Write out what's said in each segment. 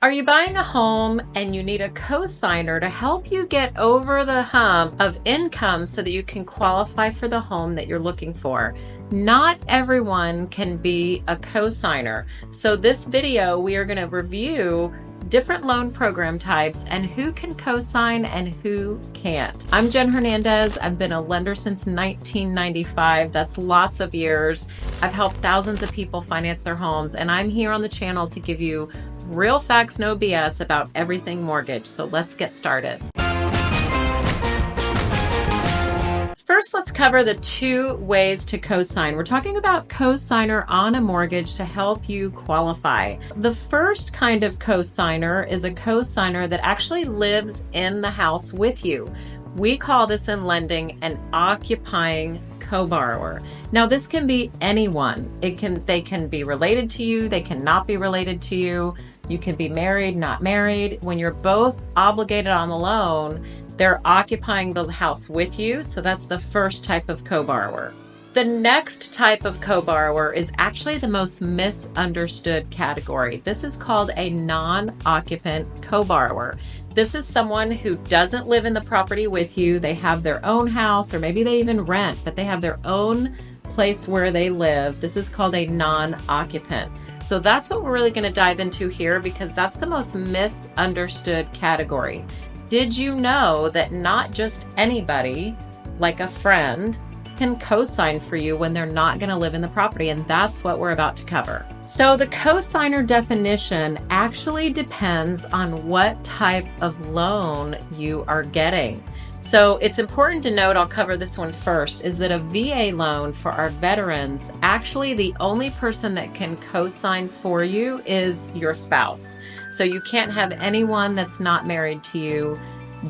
Are you buying a home and you need a cosigner to help you get over the hump of income so that you can qualify for the home that you're looking for? Not everyone can be a cosigner. So this video, we are going to review different loan program types and who can cosign and who can't. I'm Jen Hernandez. I've been a lender since 1995. That's lots of years. I've helped thousands of people finance their homes, and I'm here on the channel to give you real facts, no BS about everything mortgage. So let's get started. First, let's cover the two ways to cosign. We're talking about cosigner on a mortgage to help you qualify. The first kind of cosigner is a cosigner that actually lives in the house with you. We call this in lending an occupying co-borrower. Now, this can be anyone. They can be related to you, they cannot be related to you. You can be married, not married. When you're both obligated on the loan, they're occupying the house with you. So that's the first type of co-borrower. The next type of co-borrower is actually the most misunderstood category. This is called a non-occupant co-borrower. This is someone who doesn't live in the property with you. They have their own house, or maybe they even rent, but they have their own place where they live. This is called a non-occupant. So that's what we're really going to dive into here, because that's the most misunderstood category. Did you know that not just anybody, like a friend, can cosign for you when they're not going to live in the property? And that's what we're about to cover. So the cosigner definition actually depends on what type of loan you are getting. So it's important to note, I'll cover this one first, is that a VA loan for our veterans, actually the only person that can cosign for you is your spouse. So you can't have anyone that's not married to you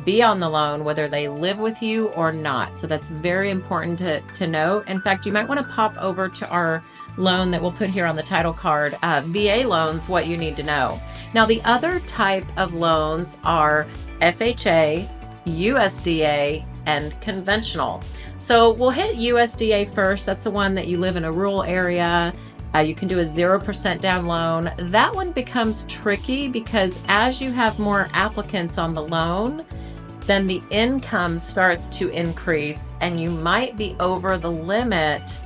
be on the loan, whether they live with you or not. So that's very important to note. In fact, you might want to pop over to our loan that we'll put here on the title card, VA loans, what you need to know. Now, the other type of loans are FHA, USDA, and conventional. So we'll hit USDA first. That's the one that you live in a rural area. You can do a 0% down loan. That one becomes tricky because as you have more applicants on the loan, then the income starts to increase and you might be over the limit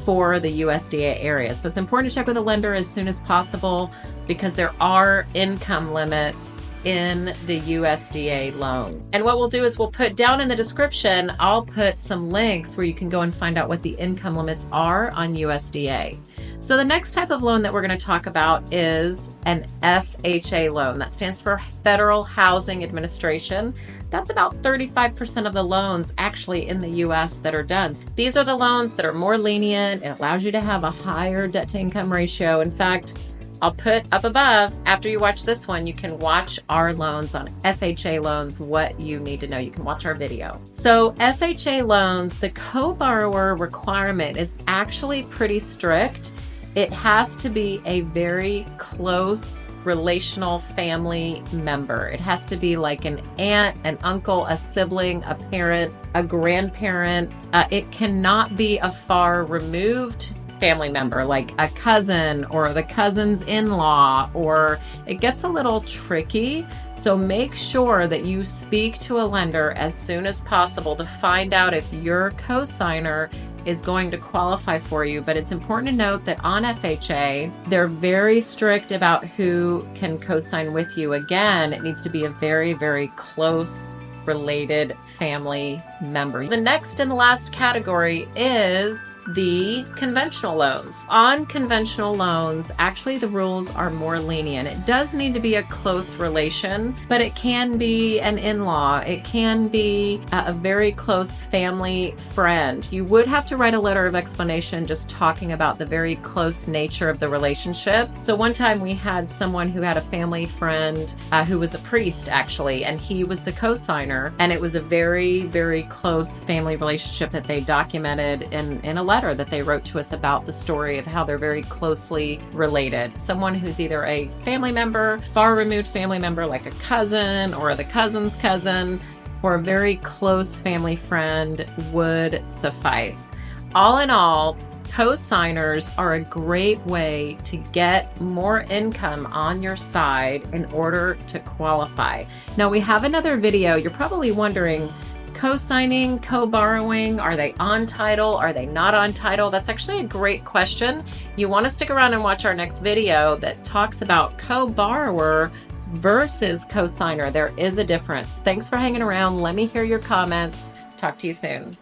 for the USDA area. So it's important to check with a lender as soon as possible because there are income limits in the USDA loan. And what we'll do is we'll put down in the description, I'll put some links where you can go and find out what the income limits are on USDA. So the next type of loan that we're going to talk about is an FHA loan. That stands for Federal Housing Administration. That's about 35% of the loans actually in the US that are done. These are the loans that are more lenient. It allows you to have a higher debt to income ratio. In fact, I'll put up above, after you watch this one, you can watch our loans on FHA loans, what you need to know. You can watch our video. So FHA loans, the co-borrower requirement is actually pretty strict. It has to be a very close relational family member. It has to be like an aunt, an uncle, a sibling, a parent, a grandparent. It cannot be a far removed family member like a cousin or the cousin's in-law, or it gets a little tricky. So make sure that you speak to a lender as soon as possible to find out if your cosigner is going to qualify for you. But it's important to note that on FHA, they're very strict about who can cosign with you. Again, it needs to be a very, very close related family member. The next and last category is the conventional loans. On conventional loans, actually the rules are more lenient. It does need to be a close relation, but it can be an in-law. It can be a very close family friend. You would have to write a letter of explanation just talking about the very close nature of the relationship. So one time we had someone who had a family friend who was a priest actually, and he was the cosigner, and it was a very, very close family relationship that they documented in a letter that they wrote to us about the story of how they're very closely related. Someone who's either a family member, far removed family member like a cousin or the cousin's cousin, or a very close family friend would suffice. All in all, Cosigners are a great way to get more income on your side in order to qualify. Now we have another video. You're probably wondering, co-signing, co-borrowing, are they on title? Are they not on title? That's actually a great question. You want to stick around and watch our next video that talks about co-borrower versus co-signer. There is a difference. Thanks for hanging around. Let me hear your comments. Talk to you soon.